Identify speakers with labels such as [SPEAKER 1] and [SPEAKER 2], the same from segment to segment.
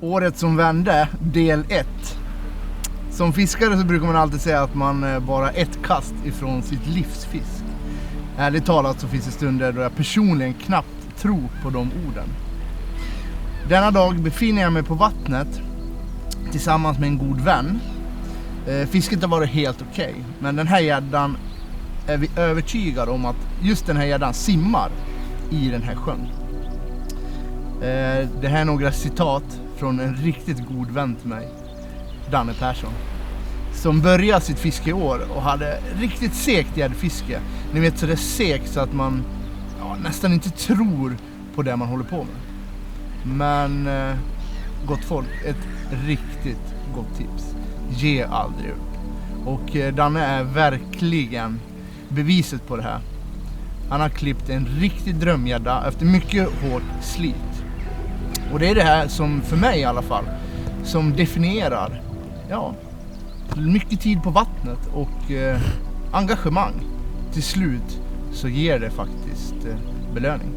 [SPEAKER 1] Året som vände, del 1. Som fiskare så brukar man alltid säga att man bara ett kast ifrån sitt livsfisk. Ärligt talat så finns det stunder då jag personligen knappt tror på de orden. Denna dag befinner jag mig på vattnet tillsammans med en god vän. Fisket har varit helt okej, men den här gäddan är vi övertygade om att just den här gäddan simmar i den här sjön. Det här är några citat från en riktigt god vän till mig, Danne Persson, som började sitt fiskeår och hade riktigt segt gäddfiske. Ni vet, så det är segt så att man nästan inte tror på det man håller på med. Men gott folk, ett riktigt gott tips: ge aldrig upp. Och Danne är verkligen beviset på det här. Han har klippt en riktig drömgädda efter mycket hårt slit. Och det är det här som, för mig i alla fall, som definierar mycket tid på vattnet och engagemang. Till slut så ger det faktiskt belöning.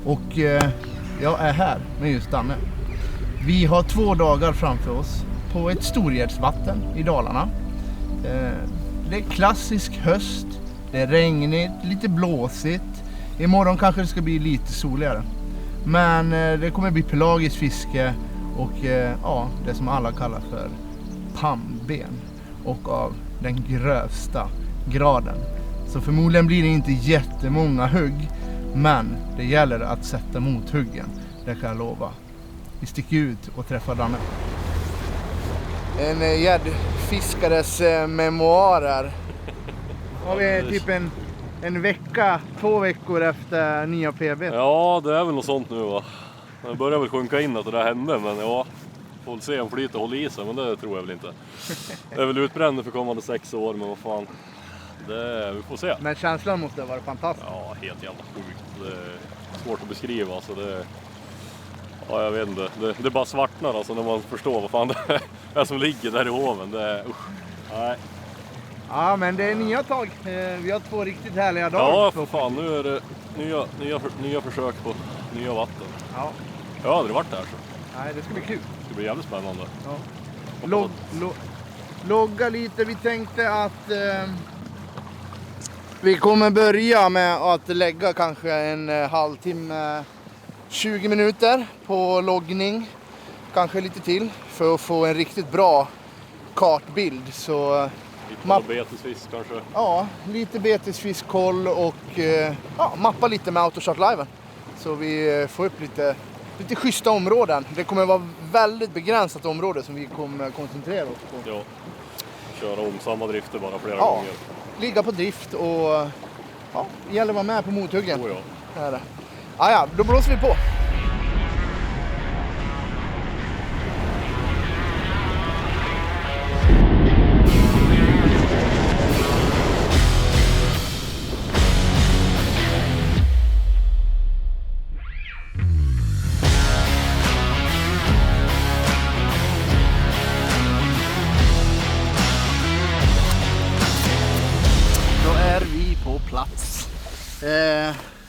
[SPEAKER 1] Och jag är här med just Danne. Vi har 2 dagar framför oss på ett storgärdsvatten i Dalarna. Det är klassisk höst. Det är regnigt, lite blåsigt. Imorgon kanske det ska bli lite soligare. Men det kommer bli pelagiskt fiske och det som alla kallar för pannben. Och av den grövsta graden. Så förmodligen blir det inte jättemånga hugg. Men det gäller att sätta mot huggen. Det kan jag lova. Vi sticker ut och träffar Danne. En gäddfiskares memoarer. Har vi typ en vecka, 2 veckor efter nya PB.
[SPEAKER 2] Ja, det är väl något sånt nu, va. Det börjar väl sjunka in att det där hände, men får väl se om flyt och håller i sig, men det tror jag väl inte. Det är väl utbränd för kommande 6 år, men vad fan. Vi får se.
[SPEAKER 1] Men känslan måste ha varit fantastisk.
[SPEAKER 2] Ja, helt jävla sjukt. Det är svårt att beskriva, alltså jag vet inte. Det bara svartnar alltså när man förstår vad fan det är som ligger där i hoven. Det är, nej.
[SPEAKER 1] Ja, men det är nya tag. Vi har 2 riktigt härliga dagar.
[SPEAKER 2] Ja, för fan. Nu är det nya försök på nya vatten.
[SPEAKER 1] Ja.
[SPEAKER 2] Jag har aldrig varit där så.
[SPEAKER 1] Nej, det ska bli kul.
[SPEAKER 2] Det ska bli jävligt spännande.
[SPEAKER 1] Ja. Logga lite. Vi tänkte att vi kommer börja med att lägga kanske en halvtimme, 20 minuter på loggning. Kanske lite till för att få en riktigt bra kartbild. Så
[SPEAKER 2] lite betesfisk kanske?
[SPEAKER 1] Ja, lite betesfiskkoll och mappa lite med AutoChart Live. Så vi får upp lite schyssta områden. Det kommer vara väldigt begränsat område som vi kommer koncentrera oss på.
[SPEAKER 2] Ja, köra om samma drifter bara flera gånger.
[SPEAKER 1] Ligga på drift och gäller att vara med på mothuggen.
[SPEAKER 2] Oh, ja.
[SPEAKER 1] Här är det. Ja, då blåser vi på.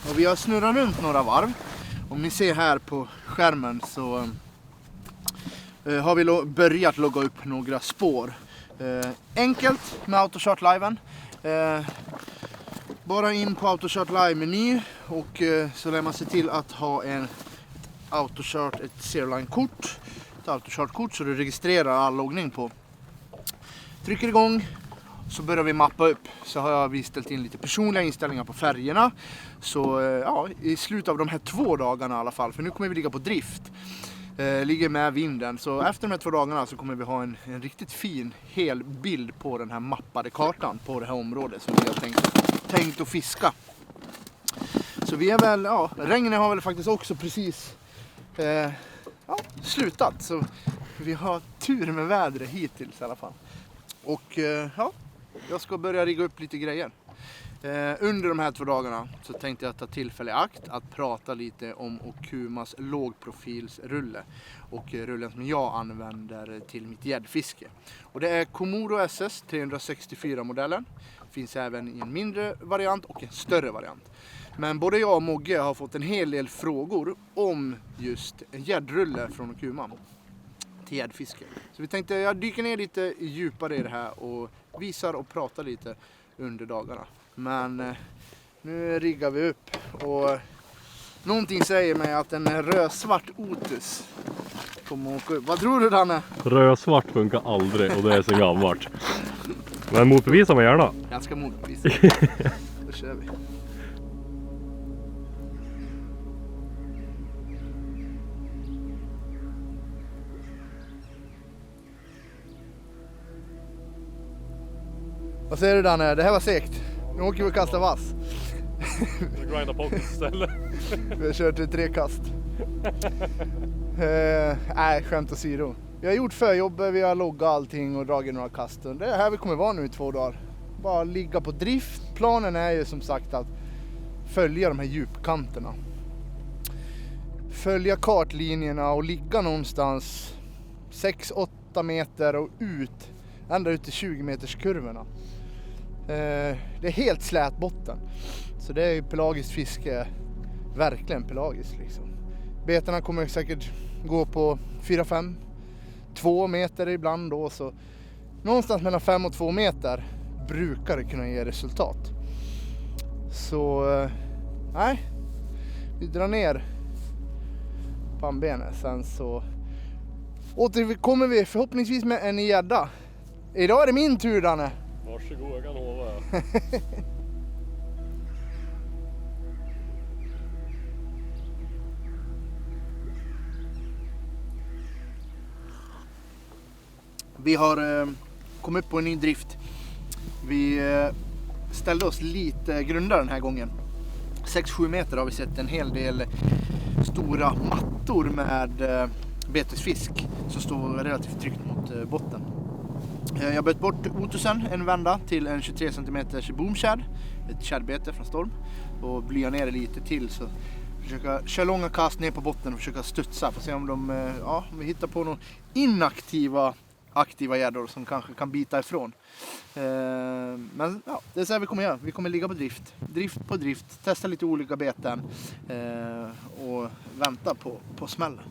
[SPEAKER 1] Och vi har snurrat runt några varv. Om ni ser här på skärmen så har vi börjat logga upp några spår. Enkelt med AutoChart Live. Bara in på AutoChart Live-meny och så lär man se till att ha ett Zero-line-kort. Ett AutoChart-kort så du registrerar all loggning på. Trycker igång. Så börjar vi mappa upp. Så har vi ställt in lite personliga inställningar på färgerna. Så i slutet av de här 2 dagarna i alla fall. För nu kommer vi ligga på drift. Ligger med vinden. Så efter de här 2 dagarna så kommer vi ha en riktigt fin hel bild på den här mappade kartan. På det här området som vi har tänkt att fiska. Så vi är väl, regnet har väl faktiskt också precis slutat. Så vi har tur med vädret hittills i alla fall. Och jag ska börja rigga upp lite grejer. Under de här 2 dagarna så tänkte jag ta tillfälle i akt att prata lite om Okumas lågprofilsrulle. Och rullen som jag använder till mitt gäddfiske. Och det är Komodo SS 364-modellen. Finns även i en mindre variant och en större variant. Men både jag och Mogge har fått en hel del frågor om just en gäddrulle från Okuma. till gäddfiske. Så vi tänkte jag dyker ner lite djupare i det här och visar och pratar lite under dagarna. Men nu riggar vi upp och någonting säger mig att en rödsvart otus kommer åka upp. Vad tror du, Danne?
[SPEAKER 2] Rödsvart funkar aldrig och det är så gammalt. Men motbevisa mig gärna.
[SPEAKER 1] Jag ska motbevisa. Då kör vi. Vad säger du, Danne? Det här var segt. Nu åker vi och kastar vass.
[SPEAKER 2] Vi grindar pocket istället.
[SPEAKER 1] Vi har kört 3 kast. Nej, skämt åsido. Vi har gjort förjobbet, vi har loggat allting och dragit några kast. Det är här vi kommer vara nu i 2 dagar. Bara ligga på drift. Planen är ju som sagt att följa de här djupkanterna. Följa kartlinjerna och ligga någonstans 6-8 meter och ut. Ända ut till 20 meters kurvorna. Det är helt slät botten. Så det är ju pelagiskt fiske. Verkligen pelagiskt liksom. Betarna kommer säkert gå på 4-5. 2 meter ibland då. Så någonstans mellan 5 och 2 meter brukar det kunna ge resultat. Så nej. Vi drar ner pannbenet. Sen så återkommer vi förhoppningsvis med en gädda. Idag är det min tur, Danne.
[SPEAKER 2] Varsågod, jag kan hova.
[SPEAKER 1] Vi har kommit upp på en ny drift. Vi ställde oss lite grundare den här gången. 6-7 meter har vi sett en hel del stora mattor med betesfisk som står relativt tryckt mot botten. Jag har bytt bort otusen en vända till en 23 cm boomshad, ett shadbete från Storm, och blyar ner det lite till, så försöka köra långa kast ner på botten och försöka studsa för att se om om vi hittar på några aktiva gäddor som kanske kan bita ifrån. Men ja, det är så här vi kommer göra. Vi kommer ligga på drift på drift, testa lite olika beten och vänta på smällen.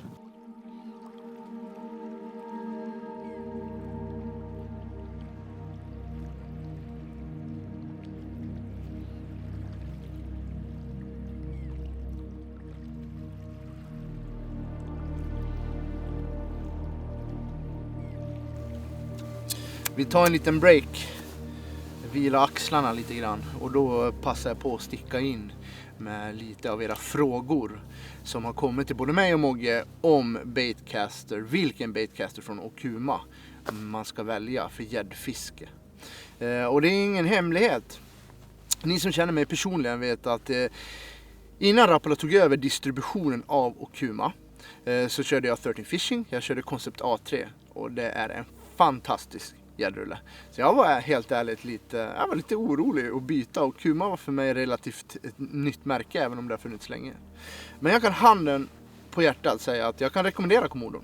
[SPEAKER 1] Vi tar en liten break, vila axlarna lite grann, och då passar jag på att sticka in med lite av era frågor som har kommit till både mig och Mogge om baitcaster, vilken baitcaster från Okuma man ska välja för gäddfiske. Och det är ingen hemlighet. Ni som känner mig personligen vet att innan Rapala tog över distributionen av Okuma så körde jag 13 Fishing, jag körde Concept A3 och det är en fantastisk gäddrulle. Så jag var helt ärligt lite orolig att byta, och Okuma var för mig relativt ett nytt märke även om det har funnits länge. Men jag kan handen på hjärtat säga att jag kan rekommendera Komodo.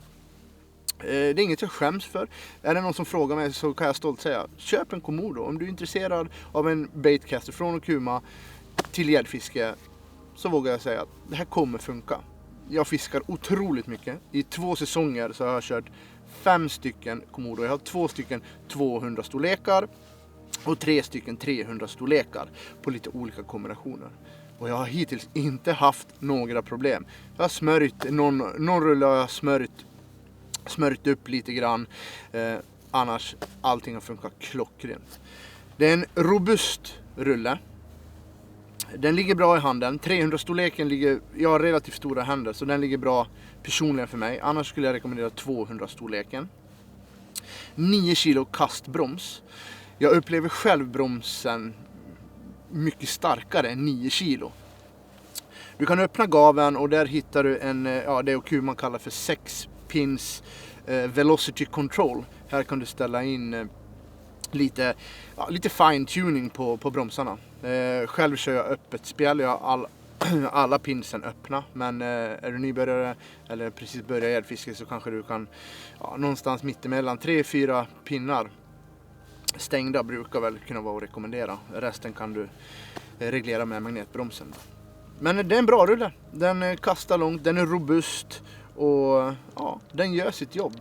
[SPEAKER 1] Det är inget jag skäms för. Är det någon som frågar mig så kan jag stolt säga, köp en Komodo. Om du är intresserad av en baitcaster från Okuma till gäddfiske så vågar jag säga att det här kommer funka. Jag fiskar otroligt mycket. I 2 säsonger så har jag kört 5 stycken Komodo. Jag har 2 stycken 200 storlekar och 3 stycken 300 storlekar på lite olika kombinationer. Och jag har hittills inte haft några problem. Jag har smörjt, någon rulle har jag smörjt upp lite grann. Annars allting har funkat klockrent. Det är en robust rulle. Den ligger bra i handen. 300-storleken ligger, jag har relativt stora händer så den ligger bra personligen för mig. Annars skulle jag rekommendera 200-storleken. 9 kilo kastbroms. Jag upplever själv bromsen mycket starkare än 9 kilo. Du kan öppna gaven och där hittar du det Okuma kallar för 6 pins velocity control. Här kan du ställa in lite fine tuning på bromsarna. Själv kör jag öppet spjäll. Jag har alla pinsen öppna. Men är du nybörjare eller precis börjar gäddfiske så kanske du kan någonstans mittemellan 3-4 pinnar stängda brukar väl kunna vara att rekommendera. Resten kan du reglera med magnetbromsen. Men det är en bra rulle. Den kastar långt, den är robust och den gör sitt jobb.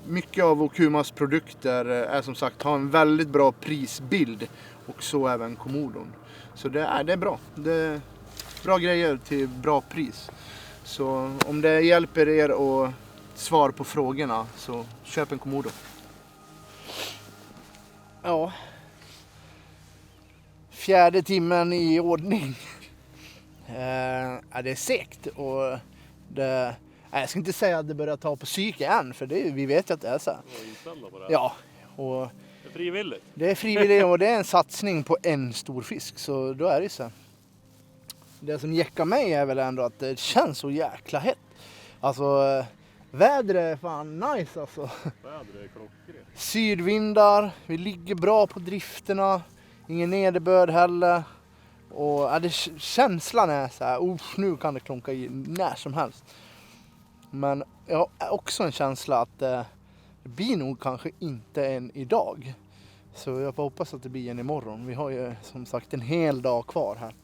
[SPEAKER 1] Mycket av Okumas produkter är som sagt har en väldigt bra prisbild och så även Komodon. Så det är bra. Det är bra grejer till bra pris. Så om det hjälper er att svara på frågorna så köp en Komodo. Ja. 4:e timmen i ordning. Det är segt och jag ska inte säga att det börjar ta på psyke än, för vi vet ju att det är så här. Ja, och
[SPEAKER 2] det är frivilligt.
[SPEAKER 1] Det är frivilligt och det är en satsning på en stor fisk, så då är det så här. Det som jäckar mig är väl ändå att det känns så jäkla hett. Alltså, vädret är fan nice alltså.
[SPEAKER 2] Vädret är klockrent.
[SPEAKER 1] Sydvindar, vi ligger bra på drifterna, ingen nederbörd heller. Och känslan är så här, nu kan det klonka i när som helst. Men jag har också en känsla att det blir nog kanske inte en idag. Så jag får hoppas att det blir en imorgon. Vi har ju som sagt en hel dag kvar här.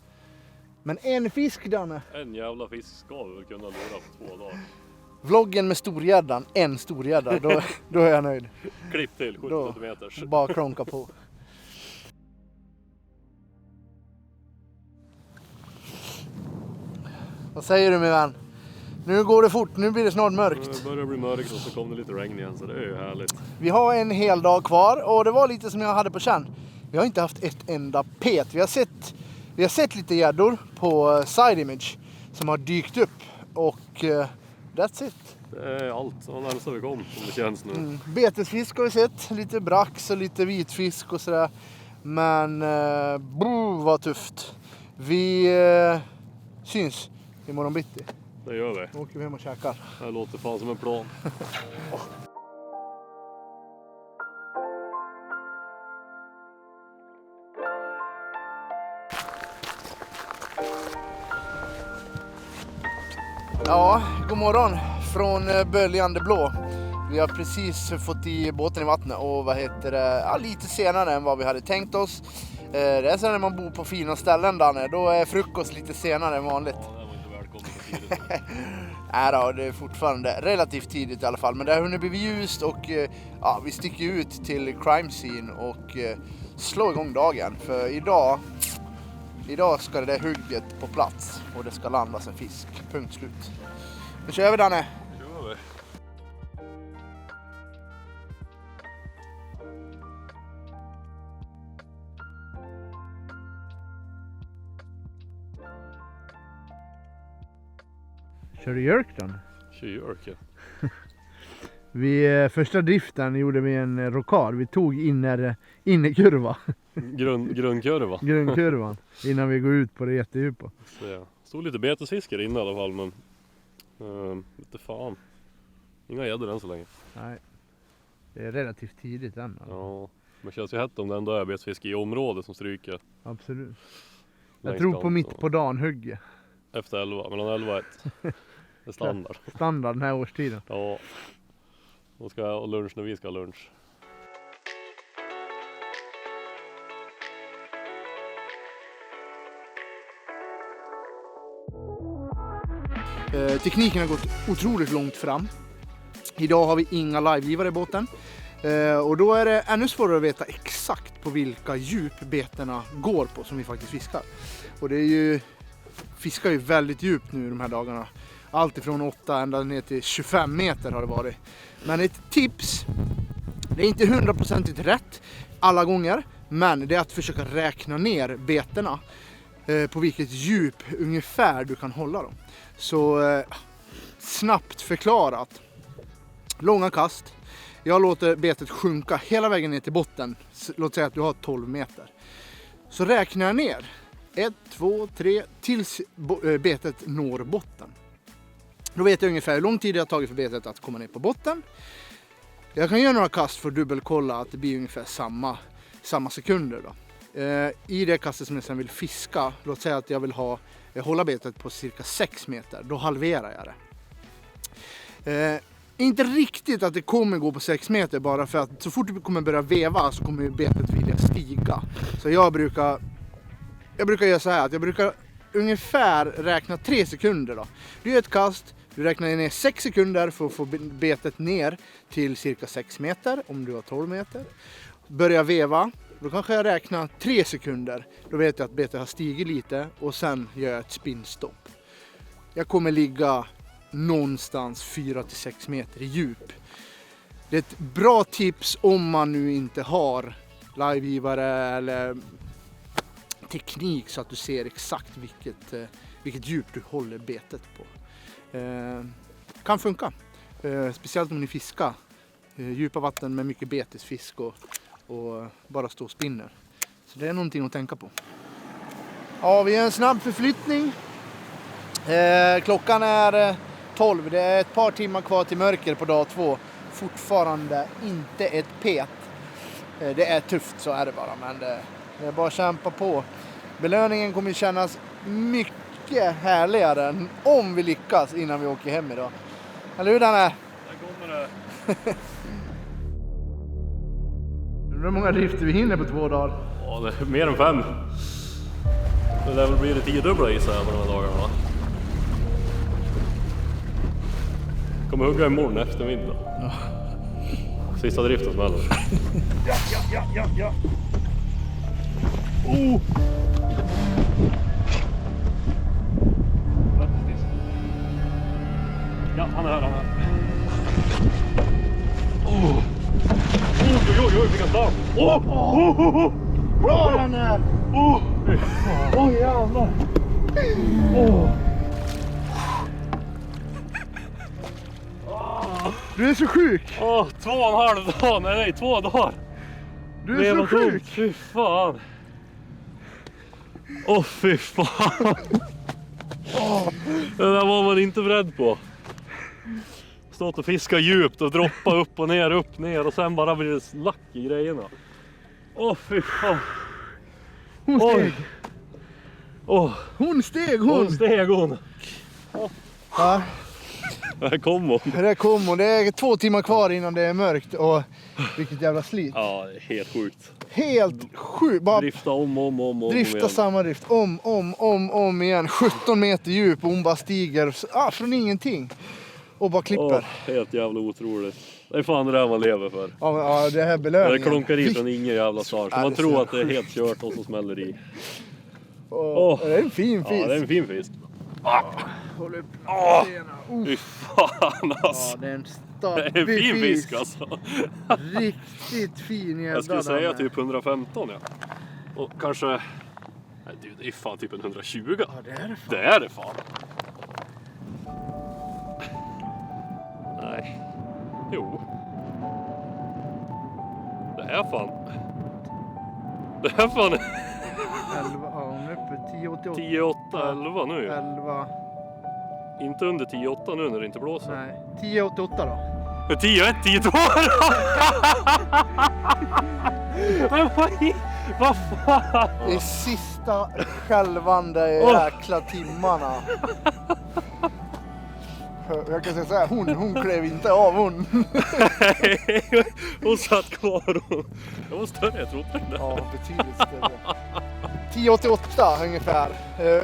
[SPEAKER 1] Men en fisk, Danne.
[SPEAKER 2] En jävla fisk ska vi väl kunna lura på 2 dagar.
[SPEAKER 1] Vloggen med storgäddan, en storgädda, då är jag nöjd.
[SPEAKER 2] Klipp till 70 meters.
[SPEAKER 1] Bara klonka på. Vad säger du, min vän? Nu går det fort, nu blir det snart mörkt.
[SPEAKER 2] Det börjar bli mörkt och så kommer det lite regn igen, så det är ju härligt.
[SPEAKER 1] Vi har en hel dag kvar och det var lite som jag hade på känn. Vi har inte haft ett enda pet. Vi har sett lite gäddor på side image som har dykt upp och that's it.
[SPEAKER 2] Det är allt, och närmast vi kom som det känns nu.
[SPEAKER 1] Betesfisk har vi sett, lite brax och lite vitfisk och sådär. Men vad tufft. Vi syns imorgon bitti.
[SPEAKER 2] Det gör vi.
[SPEAKER 1] Då åker vi hem och käkar.
[SPEAKER 2] Det låter fan som en plan.
[SPEAKER 1] Ja, god morgon från böljande blå. Vi har precis fått i båten i vattnet och lite senare än vad vi hade tänkt oss. Det är så när man bor på fina ställen, Danne, då är frukost lite senare än vanligt.
[SPEAKER 2] Ja, det var inte välkommen för tidigt.
[SPEAKER 1] Nej då, det är fortfarande relativt tidigt i alla fall. Men det har hunnit bli ljust och vi sticker ut till crime scene och slår igång dagen. För idag ska det där hugget på plats och det ska landas en fisk. Punkt slut. Nu kör vi, Danne.
[SPEAKER 2] Det gör vi.
[SPEAKER 1] Kör du jerkton?
[SPEAKER 2] Kör jerk, ja.
[SPEAKER 1] Första driften gjorde vi en rockad. Vi tog innerkurva.
[SPEAKER 2] Grundkurva.
[SPEAKER 1] Grundkurvan. Innan vi går ut på det jättedjupa.
[SPEAKER 2] Stod lite betesfiskar inne i alla fall, men inte fan. Inga gäddor än så länge.
[SPEAKER 1] Nej. Det är relativt tidigt än. Alltså.
[SPEAKER 2] Ja, men känns ju hett om det ändå är betesfiske i området som stryker.
[SPEAKER 1] Absolut. Jag tror på mitt på dagen hugge.
[SPEAKER 2] Efter 11, mellan 11 och 1. Det är standard.
[SPEAKER 1] Standard den här årstiden.
[SPEAKER 2] Ja. Då ska jag ha lunch när vi ska ha lunch.
[SPEAKER 1] Tekniken har gått otroligt långt fram. Idag har vi inga livegivare i båten. Och då är det ännu svårare att veta exakt på vilka djup betena går på som vi faktiskt fiskar. Och det är ju, fiskar ju väldigt djupt nu de här dagarna. Allt ifrån 8 ända ner till 25 meter har det varit. Men ett tips, det är inte 100% rätt alla gånger, men det är att försöka räkna ner betena på vilket djup ungefär du kan hålla dem. Så snabbt förklarat. Långa kast. Jag låter betet sjunka hela vägen ner till botten. Låt säga att du har 12 meter. Så räknar jag ner 1, 2, 3 tills betet når botten. Då vet jag ungefär hur lång tid det har tagit för betet att komma ner på botten. Jag kan göra några kast för att dubbelkolla att det blir ungefär samma sekunder då. I det kastet som jag sen vill fiska, låt säga att jag vill hålla betet på cirka 6 meter, då halverar jag det. Inte riktigt att det kommer gå på 6 meter, bara för att så fort du kommer börja veva så kommer betet vilja stiga. Så jag brukar göra så här, att jag brukar ungefär räkna 3 sekunder då. Du gör ett kast, Du räknar ner 6 sekunder för att få betet ner till cirka 6 meter om du har 12 meter. Börja veva, då kanske jag räknar 3 sekunder. Då vet jag att betet har stigit lite och sen gör jag ett spinnstopp. Jag kommer ligga någonstans 4-6 meter i djup. Det är ett bra tips om man nu inte har livegivare eller teknik så att du ser exakt vilket djup du håller betet på. Kan funka. Speciellt om ni fiskar djupa vatten med mycket betesfisk och bara stå och spinner. Så det är någonting att tänka på. Ja, vi är en snabb förflyttning. Klockan är 12. Det är ett par timmar kvar till mörker på dag 2. Fortfarande inte ett pet. Det är tufft, så är det bara. Men det är bara att kämpa på. Belöningen kommer kännas mycket härligare än om vi lyckas innan vi åker hem idag. Eller hur, Danne?
[SPEAKER 2] Där kommer det.
[SPEAKER 1] Hur många drifter vi hinner på 2 dagar?
[SPEAKER 2] Ja, det är mer än 5. Det lär väl bli det 10-dubbla i sig på de här dagarna. Kommer hugga imorgon eftermiddag. Ja. Sista driften smäller.
[SPEAKER 1] Ja. Oh!
[SPEAKER 2] Ja, han är här. Oj, vilken start!
[SPEAKER 1] Bra, Danne! Jävlar! Du är så sjuk!
[SPEAKER 2] 2,5 dagar, nej 2 dagar!
[SPEAKER 1] Du är så sjuk!
[SPEAKER 2] Fy fan! Fy fan! Det där var man inte beredd på. Stått och fiska djupt och droppa upp och ner och sen bara blir det slack i grejerna. Fy fan!
[SPEAKER 1] Hon steg!
[SPEAKER 2] Hon steg hon!
[SPEAKER 1] Ja.
[SPEAKER 2] Där kom hon.
[SPEAKER 1] Det är 2 timmar kvar innan det är mörkt och vilket jävla slit.
[SPEAKER 2] Ja, det är helt sjukt.
[SPEAKER 1] Helt sjukt. Bara
[SPEAKER 2] drifta om
[SPEAKER 1] drifta
[SPEAKER 2] igen.
[SPEAKER 1] samma drift. Om igen. 17 meter djup och hon bara stiger från ingenting. Och bara klipper.
[SPEAKER 2] Helt jävla otroligt. Det är fan det där man lever för.
[SPEAKER 1] Ja, det här belöningen.
[SPEAKER 2] Det klonkar i från ingen jävla start. Så man tror att det är helt kört och så smäller i.
[SPEAKER 1] Det är en fin fisk.
[SPEAKER 2] Ja, det är en fin fisk.
[SPEAKER 1] Håll upp.
[SPEAKER 2] Fy fan alltså.
[SPEAKER 1] Ja,
[SPEAKER 2] det är en fin fisk alltså.
[SPEAKER 1] Riktigt fin jävla.
[SPEAKER 2] Jag skulle säga typ 115, ja. Och kanske... Nej, det är fan typ en 120.
[SPEAKER 1] Ja, det är det fan.
[SPEAKER 2] Det är det fan. Nej. Jo. Det är fan.
[SPEAKER 1] 11, hon är uppe 10,88.
[SPEAKER 2] 10,8, 11 nu.
[SPEAKER 1] 11.
[SPEAKER 2] Inte under 10,8 nu när det inte blåser.
[SPEAKER 1] Nej, 10,88 då.
[SPEAKER 2] 10,1, 10,2 Vad fan?
[SPEAKER 1] Det är sista skälvande jäkla timmarna. Jag kan säga så här, hon klev inte av hon.
[SPEAKER 2] Hon satt kvar. Det var större, jag trodde det.
[SPEAKER 1] Ja, betydligt större. 10,88 ungefär.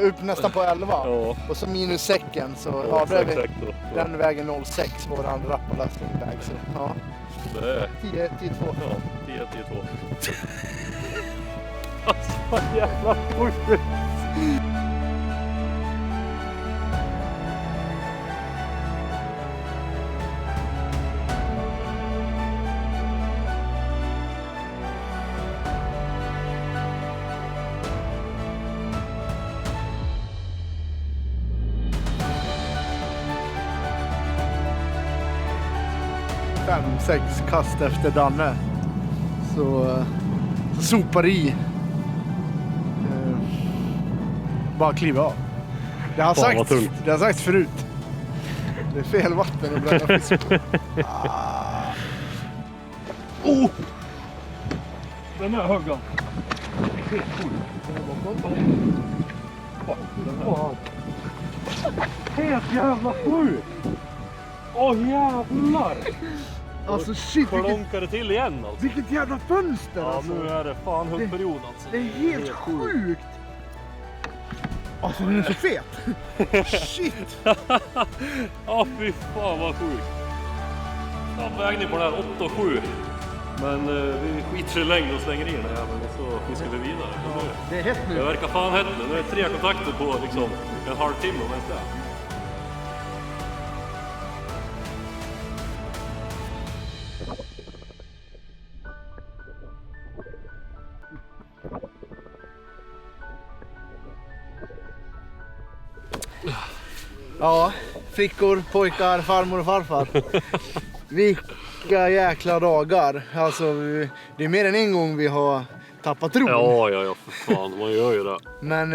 [SPEAKER 1] Upp nästan på 11.
[SPEAKER 2] Ja.
[SPEAKER 1] Och så minus säcken. Så
[SPEAKER 2] Ja,
[SPEAKER 1] då är vi,
[SPEAKER 2] exakt då.
[SPEAKER 1] den vägen 06 våran rappalastingväg. Så ja.
[SPEAKER 2] Det är
[SPEAKER 1] 10,2.
[SPEAKER 2] Ja, 10,2. Alltså vad jävla sjukt.
[SPEAKER 1] Sex kast efter Danne. Så sopar i. Bara kliva av. Det har sagts förut. Det är fel vatten att bränna fisk.
[SPEAKER 2] Den här höggan. Helt jävla sjukt. Jävlar.
[SPEAKER 1] Alltså shit,
[SPEAKER 2] klonkar det till igen alltså.
[SPEAKER 1] Vilket jävla fönster
[SPEAKER 2] Ja,
[SPEAKER 1] alltså.
[SPEAKER 2] nu är det fan huggperiod alltså.
[SPEAKER 1] Det är helt sjukt. Alltså den är så fet. Shit.
[SPEAKER 2] Ja, fy fan vad sjukt. Ja, vägning på den här 8,7. Men vi skiter i längd och slänger i den här jäveln och så fiskar vi vidare.
[SPEAKER 1] Ja, det är hett nu.
[SPEAKER 2] Det verkar fan hett nu. Nu är det 3 kontakter på liksom en halvtimme om ens det.
[SPEAKER 1] Ja, flickor, pojkar, farmor och farfar. Vilka jäkla dagar. Alltså, det är mer än en gång vi har tappat tron.
[SPEAKER 2] Ja, för fan, man gör ju det.
[SPEAKER 1] Men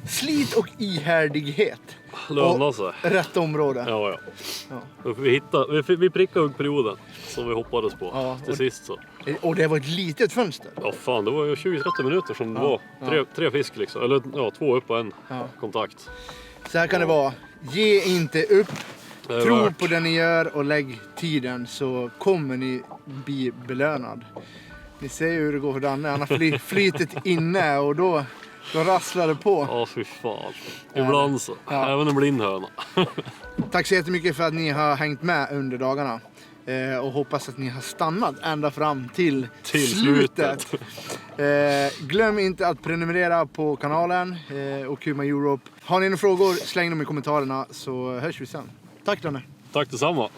[SPEAKER 1] slit och ihärdighet.
[SPEAKER 2] Lönar sig.
[SPEAKER 1] Rätt område.
[SPEAKER 2] Ja. Vi prickade huggperioden som vi hoppades på.
[SPEAKER 1] Ja,
[SPEAKER 2] till sist så.
[SPEAKER 1] Och det var ett litet fönster.
[SPEAKER 2] Ja fan, det var ju 20-30 minuter som det var. Tre fisk liksom. Eller ja, 2 upp och en kontakt.
[SPEAKER 1] Så här kan det vara. Ge inte upp. Tro
[SPEAKER 2] värt.
[SPEAKER 1] på det ni gör och lägg tiden så kommer ni bli belönad. Ni ser ju hur det går för Danne. Han har flytet inne och då rasslar det på.
[SPEAKER 2] Ja, fy fan. Ibland så.
[SPEAKER 1] Ja.
[SPEAKER 2] Även en blind höna.
[SPEAKER 1] Tack så jättemycket för att ni har hängt med under dagarna. Och hoppas att ni har stannat ända fram till slutet. Glöm inte att prenumerera på kanalen och Kuma Europe. Har ni några frågor, släng dem i kommentarerna så hörs vi sen. Tack Danne.
[SPEAKER 2] Tack detsamma.